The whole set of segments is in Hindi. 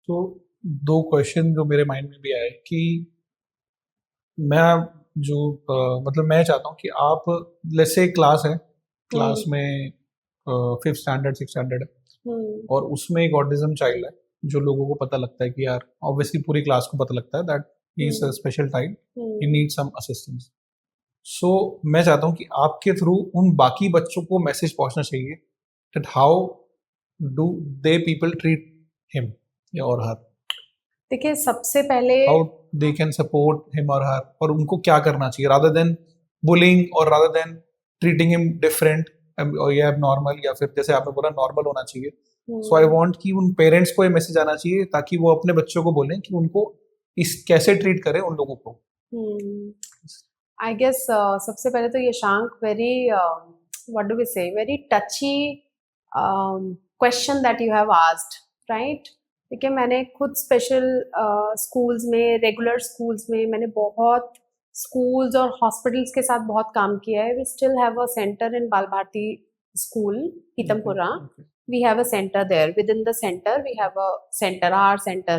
तो दो क्वेश्चन जो मेरे माइंड में भी आए कि मैं जो मतलब मैं चाहता हूँ कि आप लेट्स से क्लास है, क्लास हम्म। में 5th स्टैंडर्ड 6th स्टैंडर्ड है, हम्म। और उसमें एक ऑटिज्म चाइल्ड है, जो लोगों को पता लगता है कि यार ऑब्वियसली पूरी क्लास को पता लगता है that he is a hmm. Special child, he hmm. Need some assistance. So मैं चाहता हूँ कि आपके थ्रू उन बाकी बच्चों को मैसेज पहुंचना चाहिए that how do they people treat him या और हर, देखिए, सबसे पहले how they can support him और हर, और उनको क्या करना चाहिए रादर देन बुलिंग और rather than treating him different और ये नॉर्मल, या फिर जैसे आपने बोला नॉर्मल होना चाहिए। सो आई हम्म। वांट कि उन पेरेंट्स को ये मैसेज आना चाहिए ताकि वो अपने बच्चों को बोलें कि उनको इस कैसे ट्रीट करें उन लोगों को। हम्म। आई गेस सबसे पहले तो Yashank, very what do we say, very touchy question that you have asked, right? ठीक है, मैंने खुद स्पेशल स्कूल्स में, रेगुलर स्कूल्स में, मैंने बहुत स्कूल्स और हॉस्पिटल्स के साथ बहुत काम किया है। We still have a centre in Bal Bharati school, okay Pitampura. Okay We have a center there. Within the center, we have a center, our center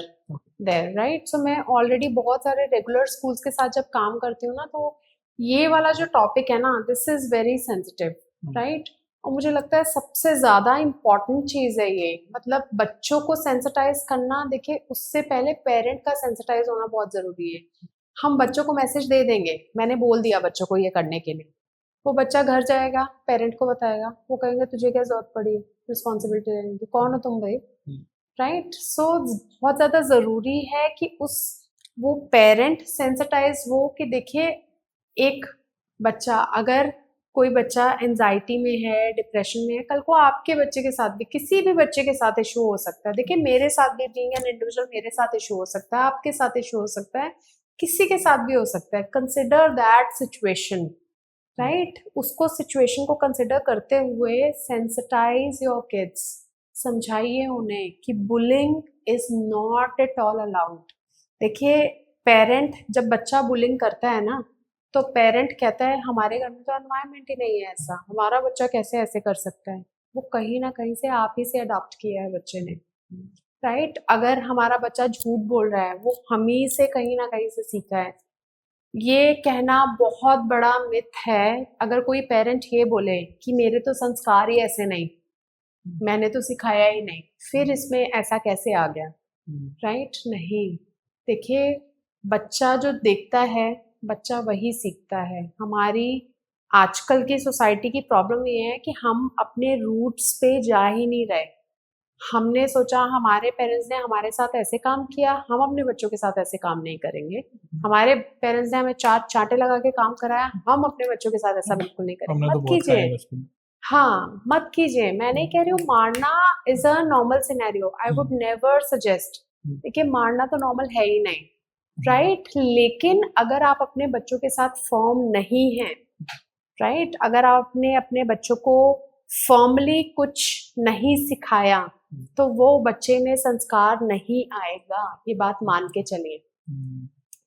there, right? So मैं ऑलरेडी बहुत सारे रेगुलर स्कूल्स के साथ जब काम करती हूँ ना, तो ये वाला जो टॉपिक है ना, this is very sensitive, right? और मुझे लगता है सबसे ज्यादा इम्पोर्टेंट चीज है ये, मतलब बच्चों को सेंसिटाइज करना। देखिए, उससे पहले पेरेंट का सेंसिटाइज होना बहुत जरूरी है। हम बच्चों को मैसेज दे देंगे, मैंने बोल दिया बच्चों को ये करने के लिए, वो बच्चा घर जाएगा, पेरेंट को बताएगा, वो कहेंगे तुझे क्या जरूरत पड़ी, रिस्पॉन्सिबिलिटी लेने की, कौन हो तुम भाई, राइट? सो बहुत ज्यादा जरूरी है कि उस वो पेरेंट सेंसिटाइज हो कि देखिए, एक बच्चा, अगर कोई बच्चा एंजाइटी में है, डिप्रेशन में है, कल को आपके बच्चे के साथ भी, किसी भी बच्चे के साथ इशू हो सकता है। देखिए, मेरे साथ भी, बीइंग एन इंडिविजुअल, मेरे साथ इशू हो सकता है, आपके साथ इशू हो सकता है, किसी के साथ भी हो सकता है। Consider that situation, right? उसको, सिचुएशन को कंसिडर करते हुए सेंसिटाइज योर किड्स, समझाइए उन्हें कि bullying is not at all allowed. देखिए, पेरेंट जब बच्चा बुलिंग करता है ना, तो पेरेंट कहता है हमारे घर में तो एनवायरनमेंट ही नहीं है ऐसा, हमारा बच्चा कैसे ऐसे कर सकता है। वो कहीं ना कहीं से आप ही से अडॉप्ट किया है बच्चे ने, राइट? अगर हमारा बच्चा झूठ बोल रहा है, वो हम ही से कहीं ना कहीं से सीखा है। ये कहना बहुत बड़ा मिथ है। अगर कोई पेरेंट ये बोले कि मेरे तो संस्कार ही ऐसे नहीं, मैंने तो सिखाया ही नहीं, फिर इसमें ऐसा कैसे आ गया, राइट? नहीं। देखिए, बच्चा जो देखता है, बच्चा वही सीखता है। हमारी आजकल की सोसाइटी की प्रॉब्लम ये है कि हम अपने रूट्स पे जा ही नहीं रहे। हमने सोचा हमारे पेरेंट्स ने हमारे साथ ऐसे काम किया, हम अपने बच्चों के साथ ऐसे काम नहीं करेंगे। हमारे पेरेंट्स ने हमें चार चांटे लगा के काम कराया, हम अपने बच्चों के साथ ऐसा बिल्कुल नहीं करेंगे। हमने तो मत बहुत खाया कीजिए। है बचपन में। हाँ, मत कीजिए। मैं नहीं कह रही हूँ मारना is a normal scenario, I would never suggest. देखिए, मारना तो नॉर्मल है ही नहीं, राइट? लेकिन अगर आप अपने बच्चों के साथ फर्म नहीं हैं, राइट, अगर आपने अपने बच्चों को फॉर्मली कुछ नहीं सिखाया, तो वो बच्चे में संस्कार नहीं आएगा, ये बात मान के चलिए,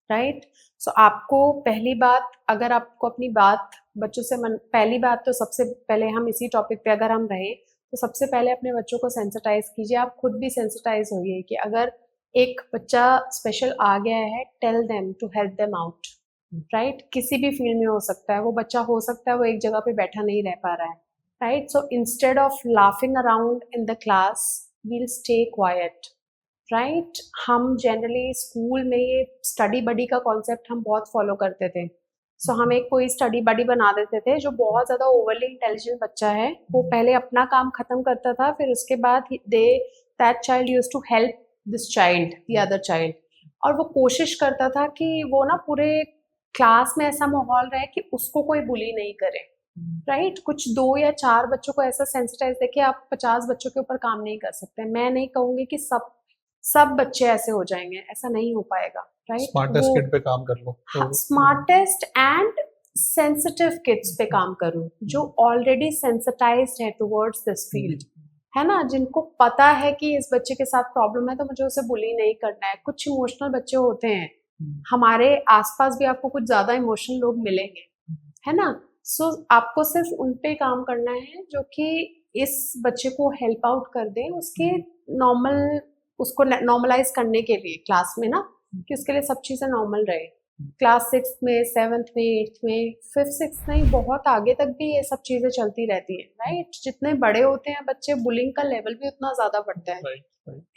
राइट? सो आपको पहली बात, अगर आपको अपनी बात बच्चों से पहली बात तो सबसे पहले, हम इसी टॉपिक पे अगर हम रहे, तो सबसे पहले अपने बच्चों को सेंसिटाइज कीजिए। आप खुद भी सेंसिटाइज होइए कि अगर एक बच्चा स्पेशल आ गया है, tell them to help them out, right? किसी भी फील्ड में हो सकता है, वो बच्चा हो सकता है वो एक जगह पे बैठा नहीं रह पा रहा है, right? So instead of laughing around in the class, we'll stay quiet, right? हम जनरली स्कूल में ये स्टडी बडी का कॉन्सेप्ट हम बहुत फॉलो करते थे। सो हम एक कोई स्टडी बडी बना देते थे, जो बहुत ज़्यादा ओवरली इंटेलिजेंट बच्चा है, वो पहले अपना काम खत्म करता था, फिर उसके बाद they that child use to help this child, the other child. और वो कोशिश करता था कि वो ना पूरे क्लास में ऐसा माहौल रहे कि उसको कोई बुली नहीं करे, राइट? कुछ 2 या 4 बच्चों को ऐसा सेंसिटाइज, देखिए आप 50 बच्चों के ऊपर काम नहीं कर सकते। मैं नहीं कहूंगी कि सब सब बच्चे ऐसे हो जाएंगे, ऐसा नहीं हो पाएगा, राइट? स्मार्टेस्ट वो किड पे काम कर लो तो स्मार्टेस्ट एंड सेंसिटिव किड्स पे काम करूं, जो ऑलरेडी सेंसिटाइज्ड है टुवर्ड्स दिस फील्ड, है ना? जिनको पता है कि इस बच्चे के साथ प्रॉब्लम है, तो मुझे उसे बुली नहीं करना है। कुछ इमोशनल बच्चे होते हैं, हमारे आसपास भी आपको कुछ ज्यादा इमोशनल लोग मिलेंगे, है ना? सो आपको सिर्फ उन पे काम करना है जो कि इस बच्चे को हेल्प आउट कर दें, उसके नॉर्मल उसको नॉर्मलाइज करने के लिए क्लास में ना, कि उसके लिए सब चीज़ें नॉर्मल रहे। क्लास 6 में, 7th में, 8th में, 5th 6th नहीं, बहुत आगे तक भी ये सब चीज़ें चलती रहती है, राइट। जितने बड़े होते हैं बच्चे, बुलिंग का लेवल भी उतना ज़्यादा बढ़ता है,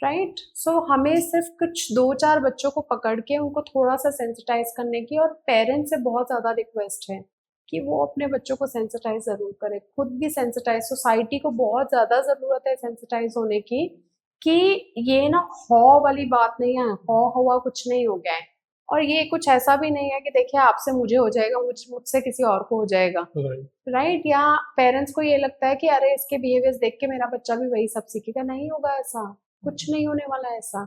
राइट। सो हमें सिर्फ कुछ 2-4 बच्चों को पकड़ के उनको थोड़ा सा सेंसिटाइज करने की, और पेरेंट्स से बहुत ज़्यादा रिक्वेस्ट है कि वो अपने बच्चों को सेंसिटाइज ज़रूर करें, खुद भी सेंसिटाइज। सोसाइटी को बहुत ज़्यादा ज़रूरत है सेंसिटाइज होने की, कि ये ना हौ वाली बात नहीं है, हौ हुआ कुछ नहीं हो गया है। और ये कुछ ऐसा भी नहीं है कि देखिए आपसे मुझे हो जाएगा, मुझसे किसी और को हो जाएगा, राइट। या पेरेंट्स को ये लगता है कि अरे इसके बिहेवियर्स देख के मेरा बच्चा भी वही सब सीखेगा। नहीं होगा ऐसा, कुछ नहीं होने वाला है ऐसा।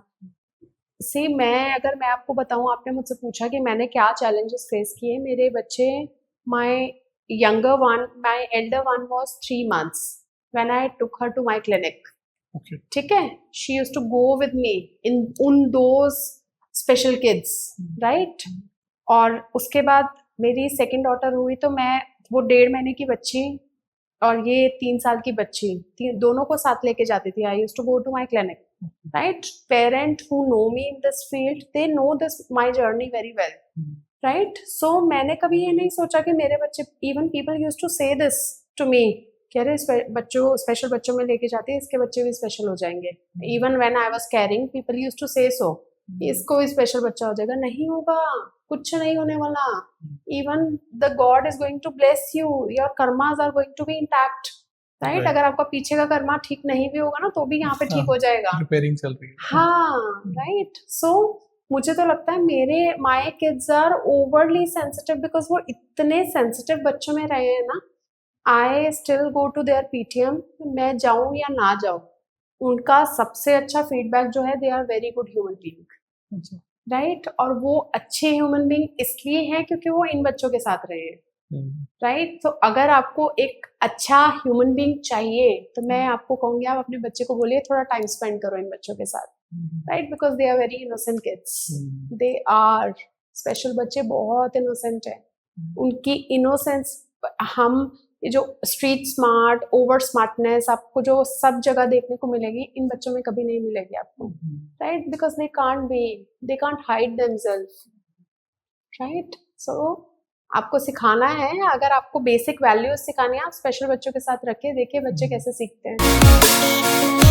सी अगर मैं आपको बताऊं, आपने मुझसे पूछा कि मैंने क्या चैलेंजेस फेस किए। मेरे बच्चे, my elder one was 3 months when I took her to my clinic, ठीक है। She used to go with me in उन दोज स्पेशल किड्स, राइट। और उसके बाद मेरी सेकंड डॉटर हुई तो मैं, वो 1.5 महीने की बच्ची और ये 3 साल की बच्ची, दोनों को साथ लेके जाती थी। I used to go to my clinic, right. Parent who know me in this field, they know this my journey very well, right. So मैंने कभी ये नहीं सोचा कि मेरे बच्चे, even people used to say this to me, कह रहे बच्चों, स्पेशल बच्चों में लेके जाते हैं, इसके बच्चे भी स्पेशल हो जाएंगे। Even when I was carrying, people used to say so, इसको भी स्पेशल बच्चा हो जाएगा। नहीं होगा, कुछ नहीं होने वाला। Even the god is going to bless you, your karmas are going to be intact, right. अगर आपका पीछे का कर्मा ठीक नहीं भी होगा ना, तो भी यहाँ पे ठीक हो जाएगा। रिपेयरिंग चल रही है। हाँ, राइट। सो मुझे तो लगता है मेरे my kids are overly sensitive, because वो इतने सेंसिटिव बच्चों में रहे हैं ना। I still go to their PTM, मैं जाऊं या ना जाऊं, उनका सबसे अच्छा फीडबैक जो है, they are very good human being, right. और वो अच्छे ह्यूमन बीइंग इसलिए हैं क्योंकि वो इन बच्चों के साथ रहे हैं, राइट। तो अगर आपको एक अच्छा ह्यूमन बीइंग चाहिए, तो मैं आपको कहूंगी आप अपने बच्चे को बोलिए थोड़ा टाइम स्पेंड करो इन बच्चों के साथ, right. Because they are very innocent kids, they are special बच्चे बहुत इनोसेंट है। उनकी इनोसेंस, हम ये जो स्ट्रीट स्मार्ट, ओवर स्मार्टनेस आपको जो सब जगह देखने को मिलेगी, इन बच्चों में कभी नहीं मिलेगी आपको, right. Because they can't hide themselves, right. So आपको सिखाना है, अगर आपको बेसिक वैल्यूज सिखानी है, आप स्पेशल बच्चों के साथ रखिए, देखिए बच्चे कैसे सीखते हैं।